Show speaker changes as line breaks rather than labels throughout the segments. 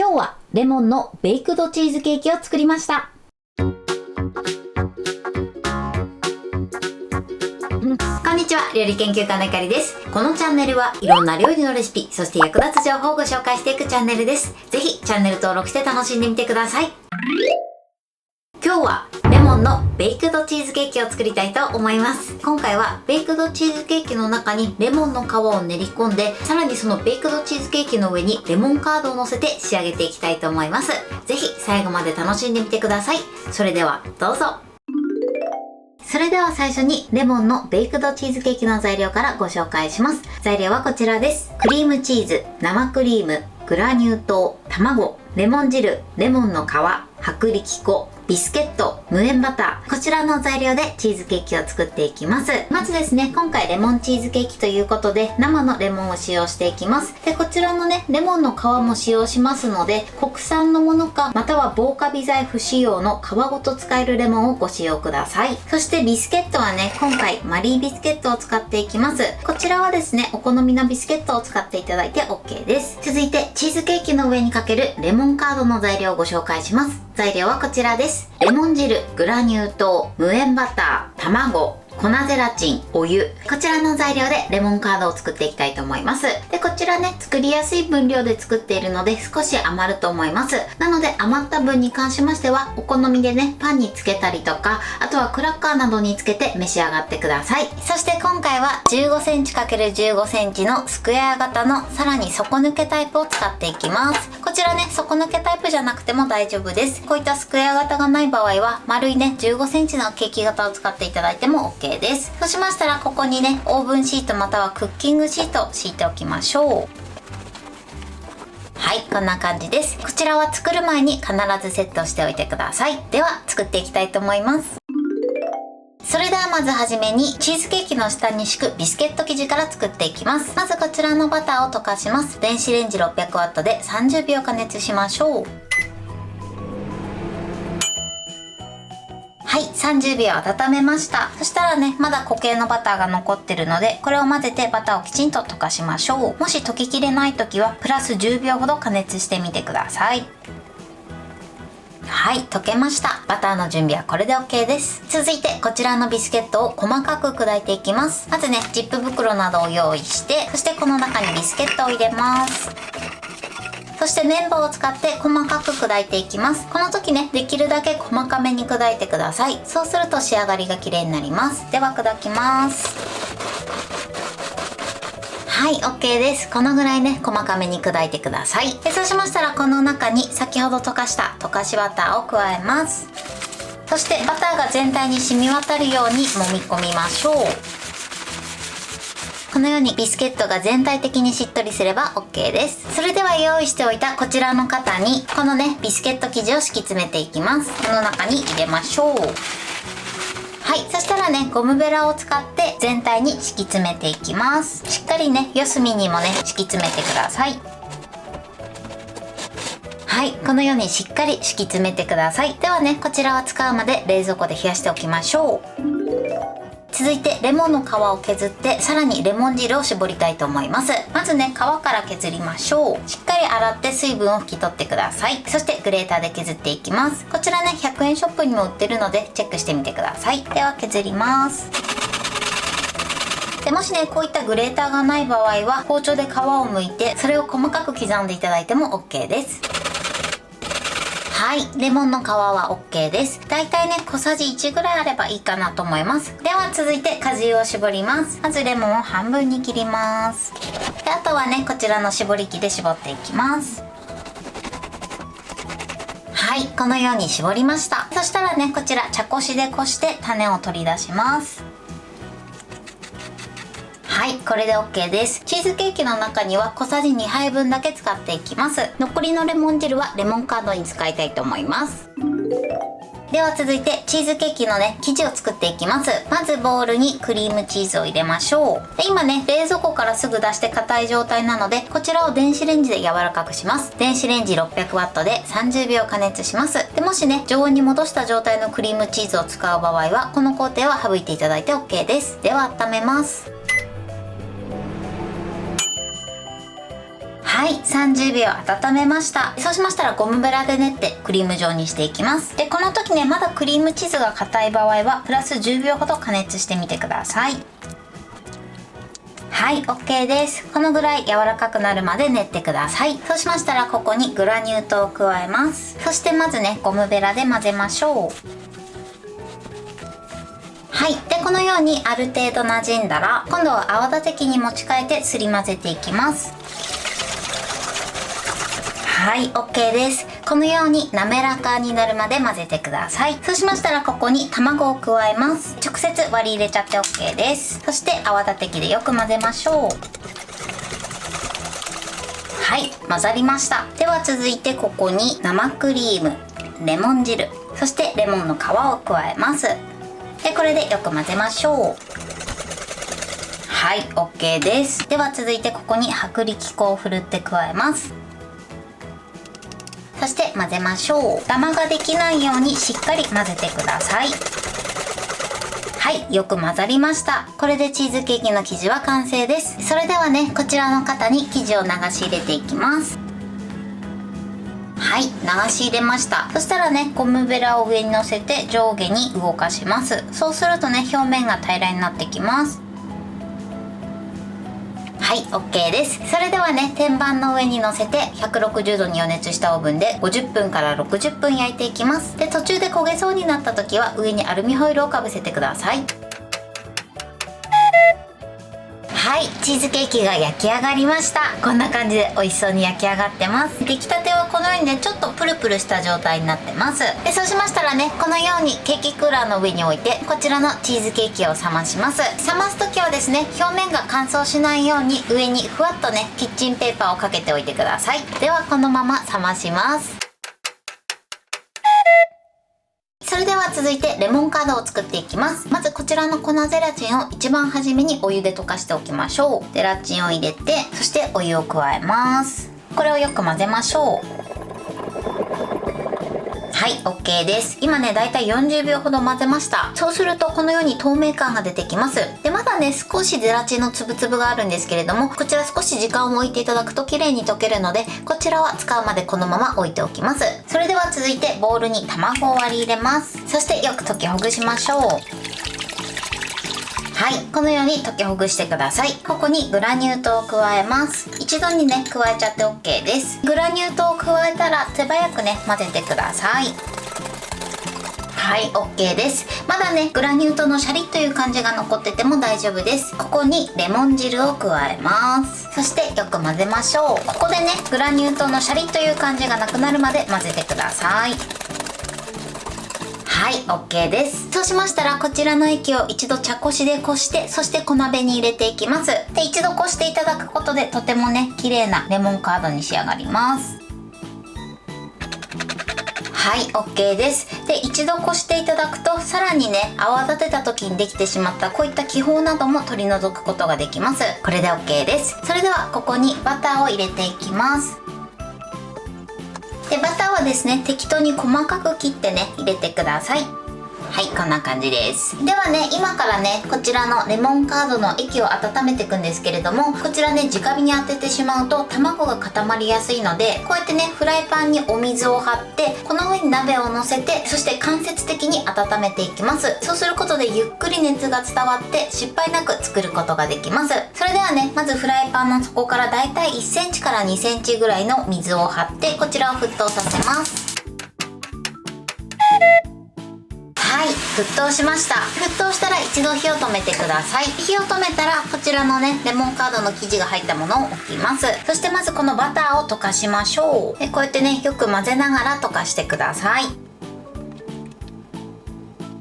今日はレモンのベイクドチーズケーキを作りました。こんにちは、料理研究家のゆかりです。このチャンネルはいろんな料理のレシピ、そして役立つ情報をご紹介していくチャンネルです。ぜひチャンネル登録して楽しんでみてください。今日はレモンのベイクドチーズケーキを作りたいと思います。今回はベイクドチーズケーキの中にレモンの皮を練り込んで、さらにそのベイクドチーズケーキの上にレモンカードを乗せて仕上げていきたいと思います。ぜひ最後まで楽しんでみてください。それではどうぞ。それでは最初にレモンのベイクドチーズケーキの材料からご紹介します。材料はこちらです。クリームチーズ、生クリーム、グラニュー糖、卵、レモン汁、レモンの皮、薄力粉、ビスケット、無塩バター、こちらの材料でチーズケーキを作っていきます。まずですね、今回レモンチーズケーキということで生のレモンを使用していきます。で、こちらのね、レモンの皮も使用しますので、国産のものか、または防カビ剤不使用の皮ごと使えるレモンをご使用ください。そしてビスケットはね、今回マリービスケットを使っていきます。こちらはですね、お好みのビスケットを使っていただいて OK です。続いてチーズケーキの上にかけるレモンカードの材料をご紹介します。材料はこちらです。レモン汁、グラニュー糖、無塩バター、卵、粉ゼラチン、お湯。こちらの材料でレモンカードを作っていきたいと思います。で、こちらね、作りやすい分量で作っているので少し余ると思います。なので余った分に関しましては、お好みでね、パンにつけたりとか、あとはクラッカーなどにつけて召し上がってください。そして今回は 15cm×15cm のスクエア型のさらに底抜けタイプを使っていきます。こちらね、底抜けタイプじゃなくても大丈夫です。こういったスクエア型がない場合は、丸いね、15cm のケーキ型を使っていただいても OKです。そうしましたらここにね、オーブンシートまたはクッキングシートを敷いておきましょう。はい、こんな感じです。こちらは作る前に必ずセットしておいてください。では作っていきたいと思います。それではまずはじめにチーズケーキの下に敷くビスケット生地から作っていきます。まずこちらのバターを溶かします。電子レンジ 600W で30秒加熱しましょう。はい、30秒温めました。そしたらね、まだ固形のバターが残ってるので、これを混ぜてバターをきちんと溶かしましょう。もし溶ききれない時はプラス10秒ほど加熱してみてください。はい、溶けました。バターの準備はこれで OK です。続いてこちらのビスケットを細かく砕いていきます。まずね、ジップ袋などを用意して、そしてこの中にビスケットを入れます。そして綿棒を使って細かく砕いていきます。この時ね、できるだけ細かめに砕いてください。そうすると仕上がりが綺麗になります。では砕きます。はい、OK です。このぐらいね、細かめに砕いてください。そうしましたらこの中に先ほど溶かした溶かしバターを加えます。そしてバターが全体に染み渡るように揉み込みましょう。このようにビスケットが全体的にしっとりすれば OK です。それでは用意しておいたこちらの型にこのね、ビスケット生地を敷き詰めていきます。この中に入れましょう。はい、そしたらね、ゴムベラを使って全体に敷き詰めていきます。しっかりね、四隅にもね、敷き詰めてください。はい、このようにしっかり敷き詰めてください。ではね、こちらは使うまで冷蔵庫で冷やしておきましょう。続いてレモンの皮を削ってさらにレモン汁を絞りたいと思います。まずね、皮から削りましょう。しっかり洗って水分を拭き取ってください。そしてグレーターで削っていきます。こちらね、100円ショップにも売ってるのでチェックしてみてください。では削ります。でもしね、こういったグレーターがない場合は包丁で皮を剥いてそれを細かく刻んでいただいても OK です。はい、レモンの皮は OK です。だいたいね、小さじ1ぐらいあればいいかなと思います。では続いて果汁を絞ります。まずレモンを半分に切ります。で、あとはね、こちらの絞り器で絞っていきます。はい、このように絞りました。そしたらね、こちら茶こしでこして種を取り出します。はい、これで OK です。チーズケーキの中には小さじ2杯分だけ使っていきます。残りのレモン汁はレモンカードに使いたいと思います。では続いてチーズケーキのね、生地を作っていきます。まずボウルにクリームチーズを入れましょう。で、今ね、冷蔵庫からすぐ出して硬い状態なので、こちらを電子レンジで柔らかくします。電子レンジ 600W で30秒加熱します。で、もしね、常温に戻した状態のクリームチーズを使う場合は、この工程は省いていただいて OK です。では温めます。ははい、30秒温めました。そうしましたらゴムベラで練ってクリーム状にしていきます。で、この時ね、まだクリームチーズが硬い場合はプラス10秒ほど加熱してみてください。はい、OK です。このぐらい柔らかくなるまで練ってください。そうしましたらここにグラニュー糖を加えます。そしてまずね、ゴムベラで混ぜましょう。はい、でこのようにある程度馴染んだら、今度は泡立て器に持ち替えてすり混ぜていきます。はい、OK です。このように滑らかになるまで混ぜてください。そうしましたらここに卵を加えます。直接割り入れちゃって OK です。そして泡立て器でよく混ぜましょう。はい、混ざりました。では続いてここに生クリーム、レモン汁、そしてレモンの皮を加えます。でこれでよく混ぜましょう。はい、 OK です。では続いてここに薄力粉をふるって加えます。そして混ぜましょう。ダマができないようにしっかり混ぜてください。はい、よく混ざりました。これでチーズケーキの生地は完成です。それではね、こちらの型に生地を流し入れていきます。はい、流し入れました。そしたらね、ゴムベラを上に乗せて上下に動かします。そうするとね、表面が平らになってきます。はい、 OK です。それではね、天板の上に乗せて160度に予熱したオーブンで50分から60分焼いていきます。で、途中で焦げそうになった時は上にアルミホイルをかぶせてください。はい、チーズケーキが焼き上がりました。こんな感じで美味しそうに焼き上がってます。出来たてはこのようにね、ちょっとプルプルした状態になってます。で、そうしましたらね、このようにケーキクーラーの上に置いて、こちらのチーズケーキを冷まします。冷ます時はですね、表面が乾燥しないように上にふわっとね、キッチンペーパーをかけておいてください。ではこのまま冷まします。それでは続いてレモンカードを作っていきます。まずこちらの粉ゼラチンを一番初めにお湯で溶かしておきましょう。ゼラチンを入れて、そしてお湯を加えます。これをよく混ぜましょう。はい、 OK です。今ね、だいたい40秒ほど混ぜました。そうするとこのように透明感が出てきます。で、まだね、少しゼラチンのつぶつぶがあるんですけれども、こちら少し時間を置いていただくと綺麗に溶けるので、こちらは使うまでこのまま置いておきます。それでは続いてボウルに卵を割り入れます。そしてよく溶きほぐしましょう。はい、このように溶きほぐしてください。ここにグラニュー糖を加えます。一度にね、加えちゃって OK です。グラニュー糖を加えたら手早くね、混ぜてください。はい、 OK です。まだね、グラニュー糖のシャリッという感じが残ってても大丈夫です。ここにレモン汁を加えます。そしてよく混ぜましょう。ここでね、グラニュー糖のシャリッという感じがなくなるまで混ぜてください。はい、 OK です。そうしましたらこちらの液を一度茶こしでこして、そして小鍋に入れていきます。で、一度こしていただくことでとてもね、綺麗なレモンカードに仕上がります。はい、 OK です。で、一度こしていただくとさらにね、泡立てた時にできてしまったこういった気泡なども取り除くことができます。これで OK です。それではここにバターを入れていきます。で、バターはですね、適当に細かく切ってね、入れてください。はい、こんな感じです。ではね、今からね、こちらのレモンカードの液を温めていくんですけれども、こちらね、直火に当ててしまうと卵が固まりやすいので、こうやってね、フライパンにお水を張って、この上に鍋を乗せて、そして間接的に温めていきます。そうすることでゆっくり熱が伝わって失敗なく作ることができます。それではね、まずフライパンの底からだいたい1センチから2センチぐらいの水を張って、こちらを沸騰させます。はい、沸騰しました。沸騰したら一度火を止めてください。火を止めたらこちらのね、レモンカードの生地が入ったものを置きます。そしてまずこのバターを溶かしましょう。で、こうやってね、よく混ぜながら溶かしてください。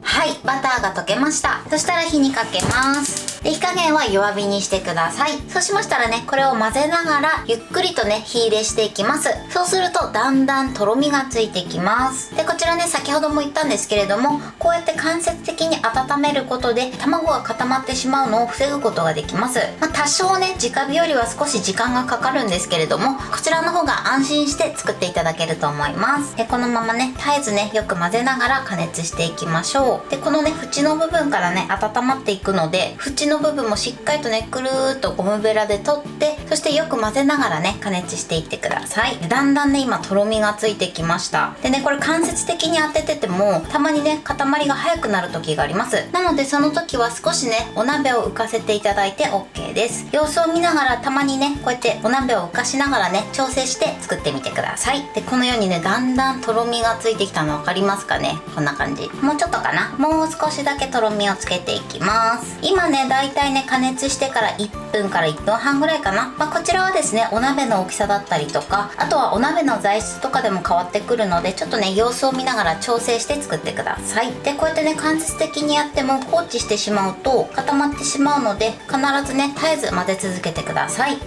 はい、バターが溶けました。そしたら火にかけます。で、火加減は弱火にしてください。そうしましたらね、これを混ぜながらゆっくりとね、火入れしていきます。そうするとだんだんとろみがついてきます。で、こちらね、先ほども言ったんですけれども、こうやって間接的に温めることで卵が固まってしまうのを防ぐことができます。多少ね、直火よりは少し時間がかかるんですけれども、こちらの方が安心して作っていただけると思います。で、このままね、絶えずね、よく混ぜながら加熱していきましょう。で、このね、縁の部分からね、温まっていくので、縁の部分もしっかりとねくるーっとゴムベラで取って、そしてよく混ぜながらね加熱していってください。だんだんね今とろみがついてきました。でねこれ間接的に当てててもたまにね塊が早くなる時があります。なのでその時は少しねお鍋を浮かせていただいて OK です。様子を見ながらたまにねこうやってお鍋を浮かしながらね調整して作ってみてください。でこのようにねだんだんとろみがついてきたの分かりますかね。こんな感じ。もうちょっとかな。もう少しだけとろみをつけていきます。今ねだいたいね加熱してから1分から1分半ぐらいかな。こちらはですねお鍋の大きさだったりとか、あとはお鍋の材質とかでも変わってくるので、ちょっとね様子を見ながら調整して作ってください。でこうやってね間接的にやっても放置してしまうと固まってしまうので、必ずね絶えず混ぜ続けてください。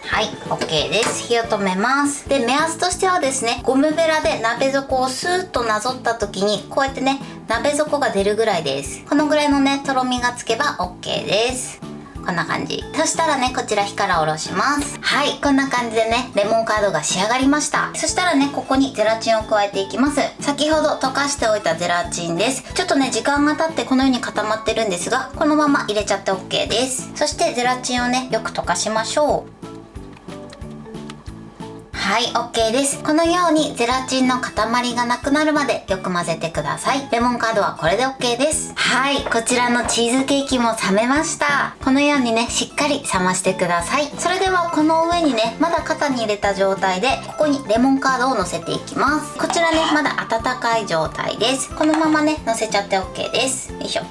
はい、OK です。火を止めます。で目安としてはですね、ゴムベラで鍋底をスーッとなぞった時にこうやってね鍋底が出るぐらいです。このぐらいのねとろみがつけば OK です。こんな感じ。そしたらねこちら火から下ろします。はい、こんな感じでねレモンカードが仕上がりました。そしたらねここにゼラチンを加えていきます。先ほど溶かしておいたゼラチンです。ちょっとね時間が経ってこのように固まってるんですが、このまま入れちゃって OK です。そしてゼラチンをねよく溶かしましょう。はい、OK です。このようにゼラチンの塊がなくなるまでよく混ぜてください。レモンカードはこれで OK です。はい、こちらのチーズケーキも冷めました。このようにねしっかり冷ましてください。それではこの上にねまだ肩に入れた状態でここにレモンカードを乗せていきます。こちらねまだ温かい状態です。このままね乗せちゃって OK です。よいしょ。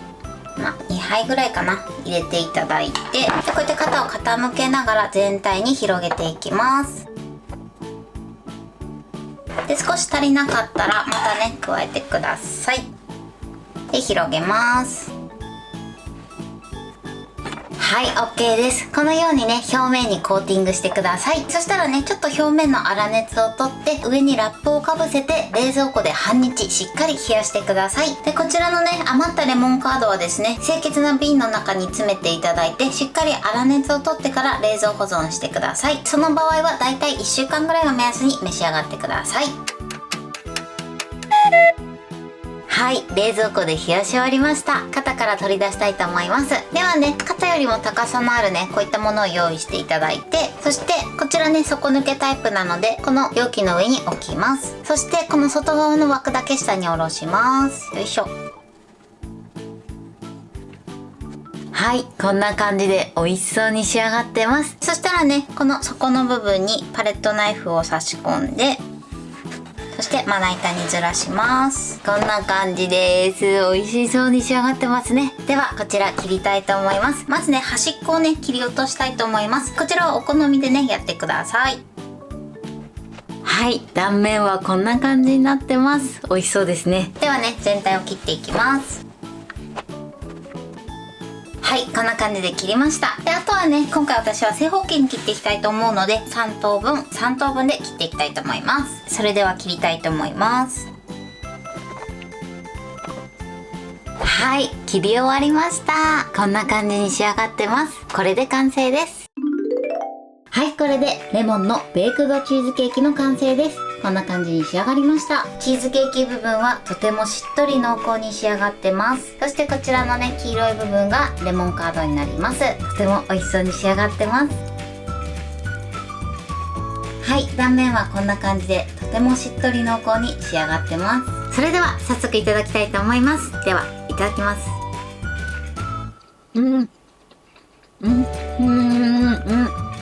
2杯ぐらいかな入れていただいて、でこうやって肩を傾けながら全体に広げていきます。で少し足りなかったらまたね加えてください。で広げます。はい、OK です。このようにね表面にコーティングしてください。そしたらねちょっと表面の粗熱を取って上にラップをかぶせて冷蔵庫で半日しっかり冷やしてください。でこちらのね余ったレモンカードはですね清潔な瓶の中に詰めていただいて、しっかり粗熱を取ってから冷蔵保存してください。その場合はだいたい1週間ぐらいを目安に召し上がってください。はい、冷蔵庫で冷やし終わりました。肩から取り出したいと思います。ではね肩よりも高さのあるねこういったものを用意していただいて、そしてこちらね底抜けタイプなのでこの容器の上に置きます。そしてこの外側の枠だけ下に下ろします。よいしょ。はい、こんな感じで美味しそうに仕上がってます。そしたらねこの底の部分にパレットナイフを差し込んで、そしてまな板にずらします。こんな感じです。美味しそうに仕上がってますね。ではこちら切りたいと思います。まずね端っこをね切り落としたいと思います。こちらはお好みでねやってください。はい、断面はこんな感じになってます。美味しそうですね。ではね全体を切っていきます。はい、こんな感じで切りました。であとはね今回私は正方形に切っていきたいと思うので3等分で切っていきたいと思います。それでは切りたいと思います。はい、切り終わりました。こんな感じに仕上がってます。これで完成です。はい、これでレモンのベイクドチーズケーキの完成です。こんな感じに仕上がりました。チーズケーキ部分はとてもしっとり濃厚に仕上がってます。そしてこちらのね黄色い部分がレモンカードになります。とても美味しそうに仕上がってます。はい、断面はこんな感じでとてもしっとり濃厚に仕上がってます。それでは早速いただきたいと思います。ではいただきます。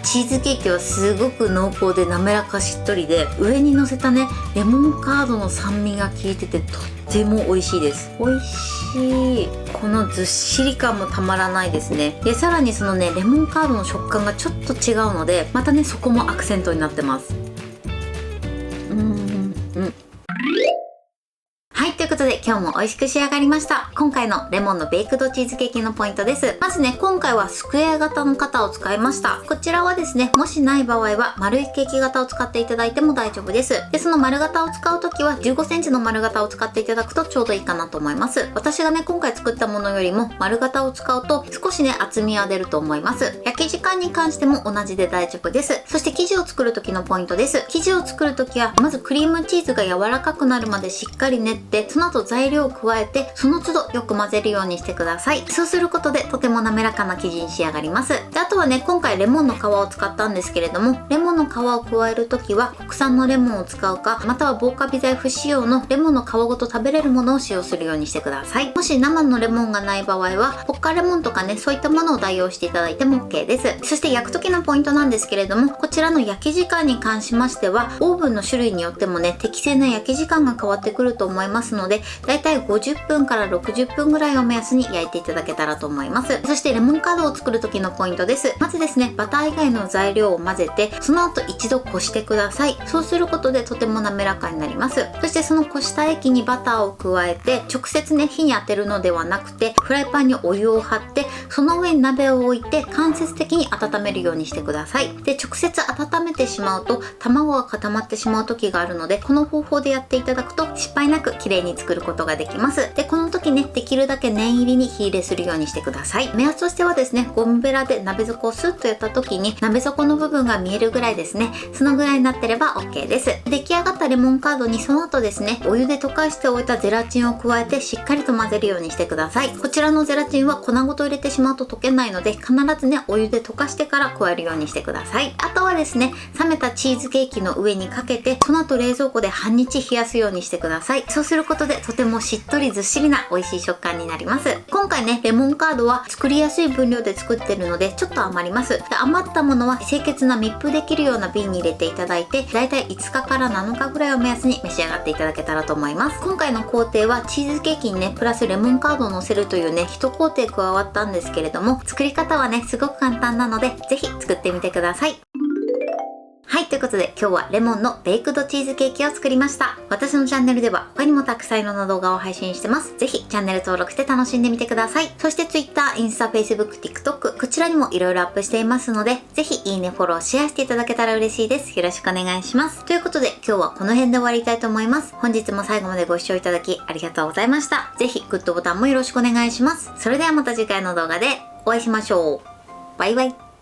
チーズケーキはすごく濃厚で滑らかしっとりで、上に乗せたねレモンカードの酸味が効いててとっても美味しいです。美味しい。このずっしり感もたまらないですね。でさらにそのねレモンカードの食感がちょっと違うので、またねそこもアクセントになってます。はい、ということで今日も美味しく仕上がりました。今回のレモンのベイクドチーズケーキのポイントです。まずね、今回はスクエア型の型を使いました。こちらはですね、もしない場合は丸いケーキ型を使っていただいても大丈夫です。で、その丸型を使うときは15センチの丸型を使っていただくとちょうどいいかなと思います。私がね、今回作ったものよりも丸型を使うと少しね、厚みは出ると思います。焼き時間に関しても同じで大丈夫です。そして生地を作るときのポイントです。生地を作るときはまずクリームチーズが柔らかくなるまでしっかり練って、そのの後材料を加えて、その都度よく混ぜるようにしてください。そうすることでとても滑らかな生地に仕上がります。で、あとはね、今回レモンの皮を使ったんですけれども、レモンの皮を加えるときは国産のレモンを使うか、または防カビ剤不使用のレモンの皮ごと食べれるものを使用するようにしてください。もし生のレモンがない場合はポッカレモンとかね、そういったものを代用していただいても OK です。そして焼く時のポイントなんですけれども、こちらの焼き時間に関しましてはオーブンの種類によってもね、適正な焼き時間が変わってくると思いますので、だいたい50分から60分ぐらいを目安に焼いていただけたらと思います。そしてレモンカードを作る時のポイントです。まずですね、バター以外の材料を混ぜて、その後一度こしてください。そうすることでとても滑らかになります。そしてそのこした液にバターを加えて、直接ね、火に当てるのではなくて、フライパンにお湯を張って、その上に鍋を置いて間接的に温めるようにしてください。で、直接温めてしまうと卵が固まってしまう時があるので、この方法でやっていただくと失敗なく綺麗に作ることができます。で、この時ね、できるだけ念入りに火入れするようにしてください。目安としてはですね、ゴムベラで鍋底をスッとやった時に鍋底の部分が見えるぐらいですね。そのぐらいになってれば OK です。出来上がったレモンカードにその後ですね、お湯で溶かしておいたゼラチンを加えてしっかりと混ぜるようにしてください。こちらのゼラチンは粉ごと入れてしまうと溶けないので、必ずね、お湯で溶かしてから加えるようにしてください。あとはですね、冷めたチーズケーキの上にかけて、その後冷蔵庫で半日冷やすようにしてください。そうすることでとてもしっとりずっしりな美味しい食感になります。今回ね、レモンカードは作りやすい分量で作ってるのでちょっと余ります。で、余ったものは清潔な密封できるような瓶に入れていただいて、だいたい5日から7日ぐらいを目安に召し上がっていただけたらと思います。今回の工程はチーズケーキにね、プラスレモンカードを乗せるというね、一工程加わったんですけれども、作り方はね、すごく簡単なのでぜひ作ってみてください。はい、ということで今日はレモンのベイクドチーズケーキを作りました。私のチャンネルでは他にもたくさんいろんな動画を配信してます。ぜひチャンネル登録して楽しんでみてください。そして Twitter、インスタ、Facebook、TikTok、こちらにもいろいろアップしていますので、ぜひいいね、フォロー、シェアしていただけたら嬉しいです。よろしくお願いします。ということで今日はこの辺で終わりたいと思います。本日も最後までご視聴いただきありがとうございました。ぜひグッドボタンもよろしくお願いします。それではまた次回の動画でお会いしましょう。バイバイ。